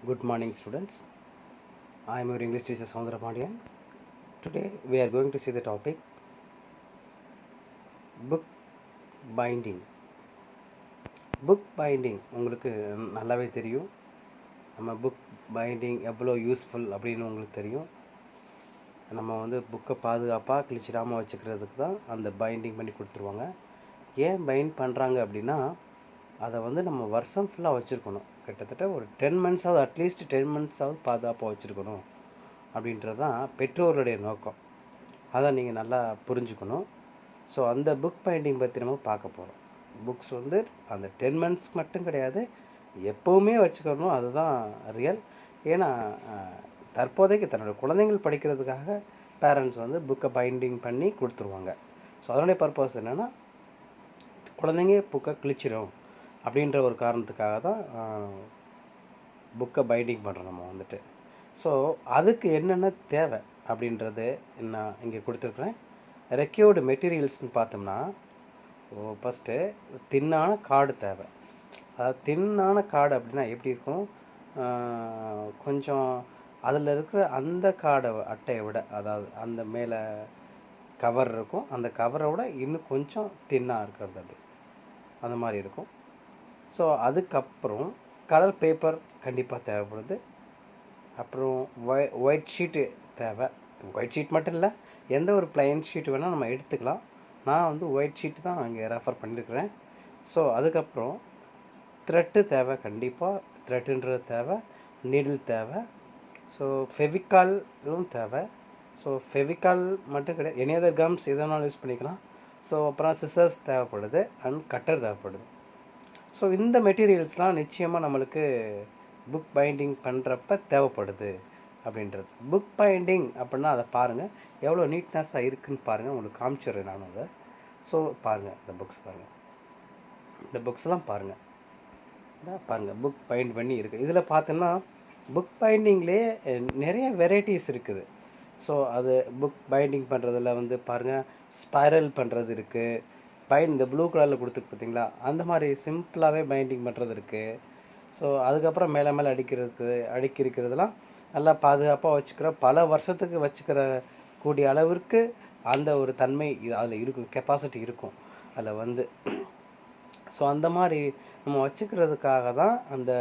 Good morning, students. I am your English teacher Soundra Pandian. Today we are going to see the topic book binding. Book binding உங்களுக்கு நல்லாவே தெரியும். நம்ம book binding எவ்வளோ useful அப்படின்னு உங்களுக்கு தெரியும். நம்ம புக்கை பாதுகாப்பாக கிழிச்சிடாமல் வச்சுக்கிறதுக்கு தான் அந்த பைண்டிங் பண்ணி கொடுத்துருவாங்க. ஏன் பைண்ட் பண்ணுறாங்க அப்படின்னா அதை நம்ம வருஷம் ஃபுல்லாக வச்சுருக்கணும். கிட்டத்தட்ட ஒரு 10 மந்த்ஸாவது, அட்லீஸ்ட் 10 மந்த்ஸாவது பாதுகாப்பாக வச்சுருக்கணும் அப்படின்றது தான் பெற்றோருடைய நோக்கம். அதை நீங்கள் நல்லா புரிஞ்சுக்கணும். ஸோ அந்த புக் பைண்டிங் பற்றி நம்ம பார்க்க போகிறோம். புக்ஸ் அந்த 10 மந்த்ஸ் மட்டும் கிடையாது, எப்போவுமே வச்சுக்கணும். அதுதான் ரியல். ஏன்னா தற்போதைக்கு தன்னோட குழந்தைங்கள் படிக்கிறதுக்காக பேரண்ட்ஸ் புக்கை பைண்டிங் பண்ணி கொடுத்துருவாங்க. ஸோ அதனுடைய பர்பஸ் என்னென்னா, குழந்தைங்க புக்கை கிழிச்சிடும் அப்படின்ற ஒரு காரணத்துக்காக தான் புக்கை பைண்டிங் பண்ணுறோம் நம்ம. ஸோ அதுக்கு என்னென்ன தேவை அப்படின்றது நான் இங்கே கொடுத்துருக்குறேன். ரெக்யூர்டு மெட்டீரியல்ஸ்னு பார்த்தோம்னா, ஃபஸ்ட்டு தின்னான கார்டு தேவை. அதாவது தின்னான கார்டு அப்படின்னா எப்படி இருக்கும், கொஞ்சம் அதில் இருக்கிற அந்த கார்டை அட்டையை விட, அதாவது அந்த மேலே கவர் இருக்கும், அந்த கவரை விட இன்னும் கொஞ்சம் தின்னாக இருக்கிறது அப்படி அந்த மாதிரி இருக்கும். ஸோ அதுக்கப்புறம் கலர் பேப்பர் கண்டிப்பாக தேவைப்படுது. அப்புறம் ஒயிட் ஷீட்டு தேவை. ஒயிட் ஷீட் மட்டும் இல்லை, எந்த ஒரு பிளைன் ஷீட் வேணால் நம்ம எடுத்துக்கலாம். நான் ஒயிட் ஷீட்டு தான் அங்கே ரெஃபர் பண்ணியிருக்கிறேன். ஸோ அதுக்கப்புறம் த்ரெட்டு தேவை, கண்டிப்பாக த்ரெட்டுன்றது தேவை. நீடில் தேவை. ஸோ ஃபெவிகாலும் தேவை. ஸோ ஃபெவிகால் மட்டும் கிடையாது, எனி அதர் கம்ஸ் எதனாலும் யூஸ் பண்ணிக்கலாம். ஸோ அப்புறம் சிசர்ஸ் தேவைப்படுது அண்ட் கட்டர் தேவைப்படுது. ஸோ இந்த மெட்டீரியல்ஸ்லாம் நிச்சயமாக நம்மளுக்கு புக் பைண்டிங் பண்ணுறப்ப தேவைப்படுது அப்படின்றது. புக் பைண்டிங் அப்படின்னா அதை பாருங்கள், எவ்வளோ நீட்னஸாக இருக்குதுன்னு பாருங்கள். உங்களுக்கு காமிச்சிடுறேன் நான் அதை. ஸோ பாருங்கள், இந்த புக்ஸ் பாருங்கள், இந்த புக்ஸ்லாம் பாருங்கள், பாருங்கள் புக் பைண்ட் பண்ணி இருக்குது. இதில் பார்த்தோன்னா புக் பைண்டிங்லேயே நிறைய வெரைட்டிஸ் இருக்குது. ஸோ அது புக் பைண்டிங் பண்ணுறதுல பாருங்கள், ஸ்பைரல் பண்ணுறது இருக்குது. இந்த ப்ளூ கலரில் கொடுத்துருக்கு பார்த்தீங்களா, அந்த மாதிரி சிம்பிளாகவே பைண்டிங் பண்ணுறது இருக்குது. ஸோ அதுக்கப்புறம் மேலே மேலே அடுக்கிருக்கிறதுலாம் நல்லா பாதுகாப்பாக வச்சுக்கிற, பல வருஷத்துக்கு வச்சுக்கிற கூடிய அளவிற்கு அந்த ஒரு தன்மை அதில் இருக்கும், கெப்பாசிட்டி இருக்கும் அதில். ஸோ அந்த மாதிரி நம்ம வச்சுக்கிறதுக்காக தான் அந்த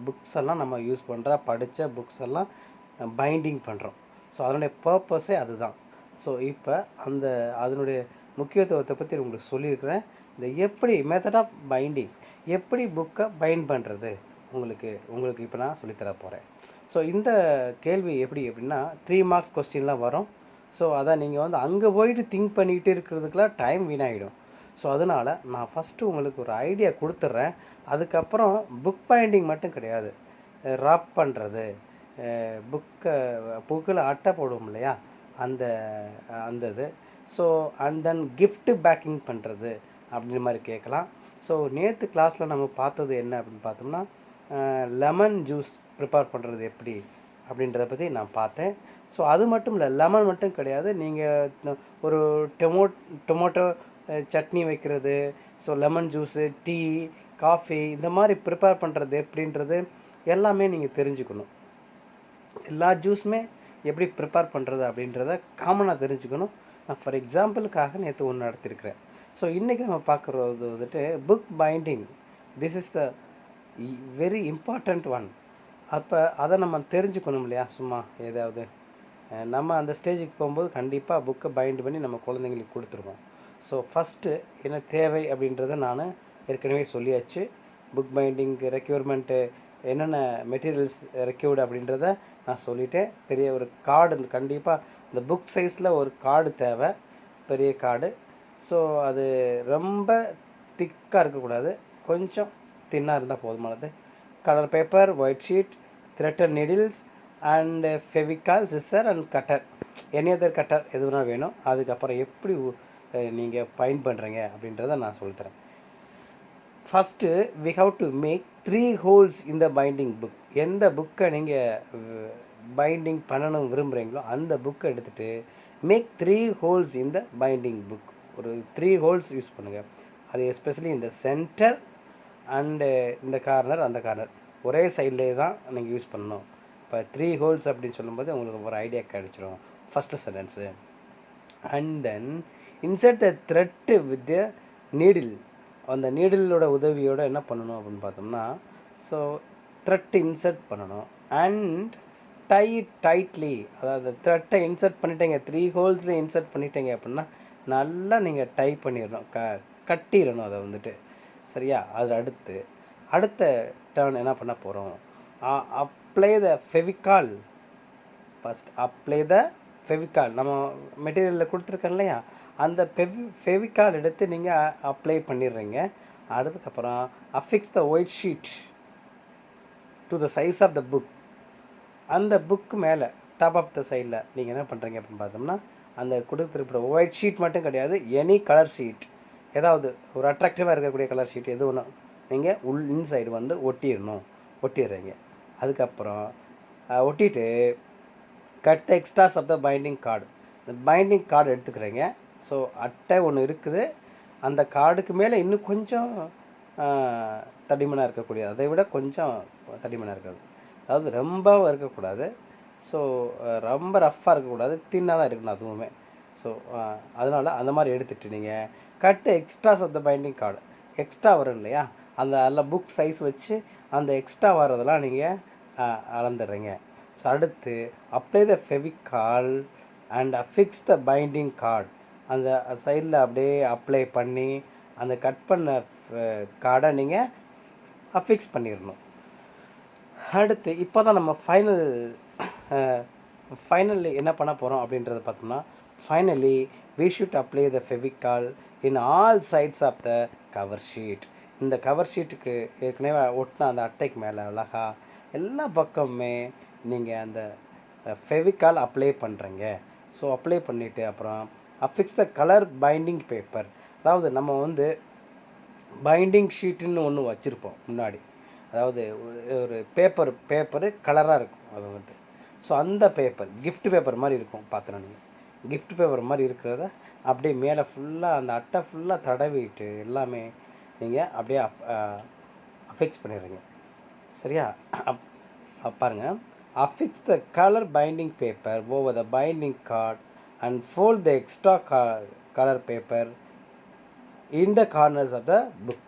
புக்ஸ் எல்லாம் நம்ம யூஸ் பண்ணுற, படித்த புக்ஸ் எல்லாம் பைண்டிங் பண்ணுறோம். ஸோ அதனுடைய பர்பஸே அதுதான். ஸோ இப்போ அதனுடைய முக்கியத்துவத்தை பற்றி உங்களுக்கு சொல்லியிருக்கிறேன். இந்த எப்படி மெத்தட் ஆஃப் பைண்டிங், எப்படி புக்கை பைண்ட் பண்ணுறது உங்களுக்கு இப்போ நான் சொல்லித்தர போகிறேன். ஸோ இந்த கேள்வி எப்படின்னா 3 மார்க்ஸ் கொஸ்டின்லாம் வரும். ஸோ அதை நீங்கள் அங்கே போயிட்டு திங்க் பண்ணிக்கிட்டு இருக்கிறதுக்கெலாம் டைம் வீணாகிடும். ஸோ அதனால் நான் ஃபஸ்ட்டு உங்களுக்கு ஒரு ஐடியா கொடுத்துட்றேன். அதுக்கப்புறம் புக் பைண்டிங் மட்டும் கிடையாது, ராப் பண்ணுறது, புக்கில் அட்டை போடுவோம் இல்லையா, அந்த இது. So and then gift packing பண்ணுறது அப்படின்ற மாதிரி கேட்கலாம். ஸோ நேற்று கிளாஸில் நம்ம பார்த்தது என்ன அப்படின்னு பார்த்தோம்னா, லெமன் ஜூஸ் ப்ரிப்பேர் பண்ணுறது எப்படி அப்படின்றத பற்றி நான் பார்த்தேன். ஸோ அது மட்டும் இல்லை, லெமன் மட்டும் கிடையாது, நீங்கள் ஒரு டொமோட்டோ சட்னி வைக்கிறது, so lemon juice, tea, coffee இந்த மாதிரி ப்ரிப்பேர் பண்ணுறது எப்படின்றது எல்லாமே நீங்கள் தெரிஞ்சுக்கணும். எல்லா ஜூஸுமே எப்படி ப்ரிப்பேர் பண்ணுறது அப்படின்றத காமனாக தெரிஞ்சுக்கணும். நான் ஃபார் எக்ஸாம்பிளுக்காக நேற்று ஒன்று நடத்திருக்கிறேன். ஸோ இன்றைக்கி நம்ம பார்க்குறது book binding. This is the very important one. அப்போ அதை நம்ம தெரிஞ்சுக்கணும் இல்லையா, சும்மா ஏதாவது நம்ம அந்த ஸ்டேஜுக்கு போகும்போது கண்டிப்பாக புக்கை பைண்ட் பண்ணி நம்ம குழந்தைங்களுக்கு கொடுத்துருவோம். ஸோ ஃபஸ்ட்டு என்ன தேவை அப்படின்றத நான் ஏற்கனவே சொல்லியாச்சு. புக் பைண்டிங் ரெக்யூர்மெண்ட்டு என்னென்ன மெட்டீரியல்ஸ் ரெக்யூர்டு அப்படின்றத நான் சொல்லிட்டேன். பெரிய ஒரு கார்டு, கண்டிப்பாக இந்த புக் சைஸில் ஒரு கார்டு தேவை, பெரிய கார்டு. ஸோ அது ரொம்ப திக்காக இருக்கக்கூடாது, கொஞ்சம் தின்னாக இருந்தால் போதுமானது. Colour paper, white sheet, threaded needles and Fevicol, scissor and cutter, any other cutter எது வேணால் வேணும். அதுக்கப்புறம் எப்படி நீங்கள் பைண்ட் பண்ணுறீங்க அப்படின்றத நான் சொல்லித்தரேன். First we have to make 3 holes இந்த பைண்டிங் புக். எந்த புக்கை நீங்கள் பைண்டிங் பண்ணணும் விரும்புகிறீங்களோ அந்த புக்கை எடுத்துகிட்டு மேக் 3 ஹோல்ஸ் இந்த பைண்டிங் புக். ஒரு 3 ஹோல்ஸ் யூஸ் பண்ணுங்கள். அது எஸ்பெஷலி இந்த சென்டர் அண்டு இந்த கார்னர், அந்த கார்னர் ஒரே சைட்லேயே தான் நீங்கள் யூஸ் பண்ணணும். இப்போ 3 ஹோல்ஸ் அப்படின்னு சொல்லும்போது உங்களுக்கு ஒரு ஐடியா கிடச்சிரும் first sentence. And then insert the thread with the needle. அந்த நீடிலோட உதவியோடு என்ன பண்ணணும் அப்படின்னு பார்த்தோம்னா, ஸோ த்ரெட் இன்சர்ட் பண்ணணும். அண்ட் டை டைட்லி, அதாவது த்ரெட்டை இன்சர்ட் பண்ணிட்டீங்க, 3 ஹோல்ஸில் இன்சர்ட் பண்ணிட்டீங்க அப்படின்னா நல்லா நீங்கள் டை பண்ணிடணும், கட்டிடணும் அதை வந்துட்டு. சரியா? அது அடுத்த டர்ன் என்ன பண்ண போகிறோம், அப்ளை த ஃபெவிகால். ஃபஸ்ட் அப்ளை த ஃபெவிகால். நம்ம மெட்டீரியலில் கொடுத்துருக்கேன் இல்லையா, அந்த ஃபெவிகால் எடுத்து நீங்கள் அப்ளை பண்ணிடுறீங்க. அதுக்கப்புறம் affix the white sheet to the size of the book. அந்த புக்கு மேலே டாப் ஆஃப் த சைடில் நீங்கள் என்ன பண்ணுறீங்க அப்படின்னு பார்த்தோம்னா, அந்த கொடுத்துருக்கிற ஒயிட் ஷீட் மட்டும் கிடையாது, எனி கலர் ஷீட், ஏதாவது ஒரு அட்ராக்டிவாக இருக்கக்கூடிய கலர் ஷீட் எது ஒன்று நீங்கள் இன்சைடு வந்து ஒட்டிடுறீங்க. அதுக்கப்புறம் ஒட்டிட்டு cut the extras of the binding card. இந்த பைண்டிங் கார்டு எடுத்துக்கிறீங்க. ஸோ அட்டை ஒன்று இருக்குது, அந்த கார்டுக்கு மேலே இன்னும் கொஞ்சம் தடிமனாக இருக்கக்கூடிய, அதை விட கொஞ்சம் தடிமனாக இருக்கிறது, அதாவது ரொம்பவும் இருக்கக்கூடாது, ஸோ ரொம்ப ரஃப்பாக இருக்கக்கூடாது, தின்னாக தான் இருக்கணும் அதுவுமே. ஸோ அதனால் அந்த மாதிரி எடுத்துகிட்டு நீங்கள் cut the extras of the binding card. Extra வரும் இல்லையா, அதில் புக் சைஸ் வச்சு அந்த எக்ஸ்ட்ரா வரதெல்லாம் நீங்கள் அளந்துடுறீங்க. ஸோ அடுத்து apply the Fevicol and affix the binding card. அந்த சைடில் அப்படியே அப்ளை பண்ணி அந்த கட் பண்ண கார்டை நீங்கள் அஃபிக்ஸ் பண்ணிடணும். அடுத்து இப்போ தான் நம்ம ஃபைனலி என்ன பண்ண போகிறோம் அப்படின்றத பார்த்தோம்னா, finally we should apply the Fevicol in all sides of the cover sheet. இந்த கவர் ஷீட்டுக்கு ஏற்கனவே ஒட்டின அந்த அட்டைக்கு மேலே அழகா எல்லா பக்கமுமே நீங்கள் அந்த ஃபெவிகால் அப்ளை பண்ணுறீங்க. ஸோ அப்ளை பண்ணிவிட்டு அப்புறம் affix the colour binding paper. அதாவது நம்ம வந்து பைண்டிங் ஷீட்டுன்னு ஒன்று வச்சுருப்போம் முன்னாடி, அதாவது ஒரு பேப்பரு கலராக இருக்கும் அது வந்து. ஸோ அந்த பேப்பர் கிஃப்ட் பேப்பர் மாதிரி இருக்கும், பார்த்தேன் நீங்கள். கிஃப்ட் பேப்பர் மாதிரி இருக்கிறத அப்படியே மேலே ஃபுல்லாக அந்த அட்டை ஃபுல்லாக தடவிட்டு எல்லாமே நீங்கள் அப்படியே அஃபிக்ஸ் பண்ணிடுறீங்க. சரியா? பாருங்கள், affix the colour binding paper over the binding card and fold the extra colour paper in the corners of the book.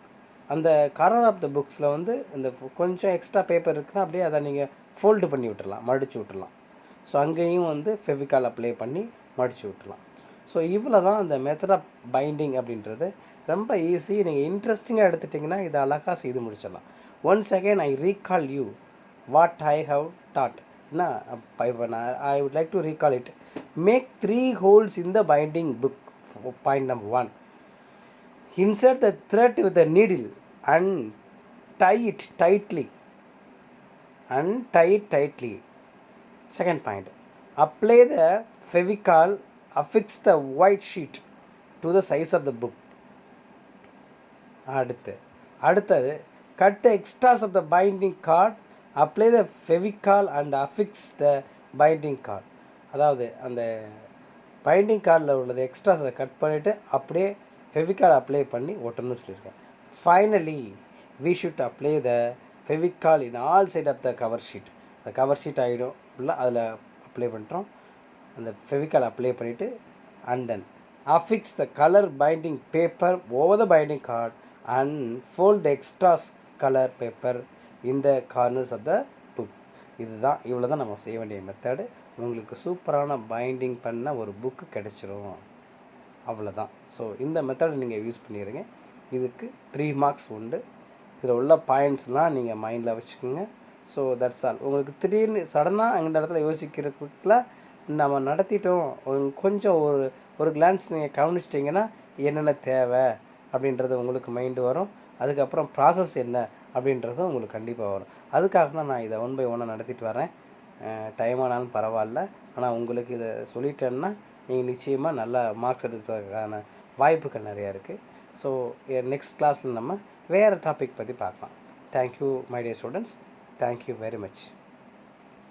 அந்த கார்னர் ஆஃப் த புக்ஸில் வந்து இந்த கொஞ்சம் எக்ஸ்ட்ரா பேப்பர் இருக்குன்னா அப்படியே அதை நீங்கள் ஃபோல்டு பண்ணி விட்டுடலாம், மடித்து விட்டுடலாம். ஸோ அங்கேயும் வந்து ஃபெவிகால் அப்ளை பண்ணி மடித்து விட்டுடலாம். ஸோ இவ்வளோ தான் அந்த மெத்தட் ஆஃப் பைண்டிங் அப்படின்றது. ரொம்ப ஈஸி. நீங்கள் இன்ட்ரெஸ்டிங்காக எடுத்துட்டிங்கன்னா இதை அழகாக செய்து முடிச்சிடலாம். Once again I recall you what I have taught. என்ன இப்போ நான் I would like to recall it. Make 3 holes in the binding book. Point number 1, insert the thread with a needle and tie it tightly. Second point, apply the Fevicol, affix the white sheet to the size of the book. அடுத்தது cut the extras of the binding card, apply the Fevicol and affix the binding card. அதாவது அந்த binding கார்டில் உள்ளது எக்ஸ்ட்ராஸை cut பண்ணிவிட்டு அப்படியே Fevicol apply பண்ணி ஒட்டணும்னு சொல்லியிருக்கேன். Finally we should apply the Fevicol in all side of the cover sheet. அந்த கவர் ஷீட் ஆகிடும் ஃபுல்லாக, அதில் அப்ளை பண்ணுறோம். அந்த ஃபெவிகால் அப்ளை பண்ணிவிட்டு and then affix the color binding paper over the binding card and fold the extras color paper in the corners of the book. இவ்வளோ தான் நம்ம செய்ய வேண்டிய மெத்தடு. உங்களுக்கு சூப்பரான பைண்டிங் பண்ண ஒரு புக்கு கிடச்சிரும். அவ்வளோதான். ஸோ இந்த மெத்தடை நீங்கள் யூஸ் பண்ணிடுங்க. இதுக்கு 3 மார்க்ஸ் உண்டு. இதில் உள்ள பாயிண்ட்ஸ்லாம் நீங்கள் மைண்டில் வச்சுக்கோங்க. So that's all. உங்களுக்கு திடீர்னு சடனாக இந்த இடத்துல யோசிக்கிறதுக்குள்ள நம்ம நடத்திட்டோம், கொஞ்சம் ஒரு கிளான்ஸ் நீங்கள் கவனிச்சிட்டிங்கன்னா என்னென்ன தேவை அப்படின்றது உங்களுக்கு மைண்டு வரும். அதுக்கப்புறம் ப்ராசஸ் என்ன அப்படின்றது உங்களுக்கு கண்டிப்பாக வரும். அதுக்காக தான் நான் இதை 1 by 1 நடத்திட்டு வரேன். டைம் ஆனாலும் பரவாயில்ல, ஆனால் உங்களுக்கு இதை சொல்லிட்டேன்னா நீங்கள் நிச்சயமாக நல்லா மார்க்ஸ் எடுக்கிறதுக்கான வாய்ப்புகள் நிறையா இருக்குது. ஸோ நெக்ஸ்ட் கிளாஸில் நம்ம வேறு டாபிக் பற்றி பார்க்கலாம். Thank you my dear students. Thank you very much.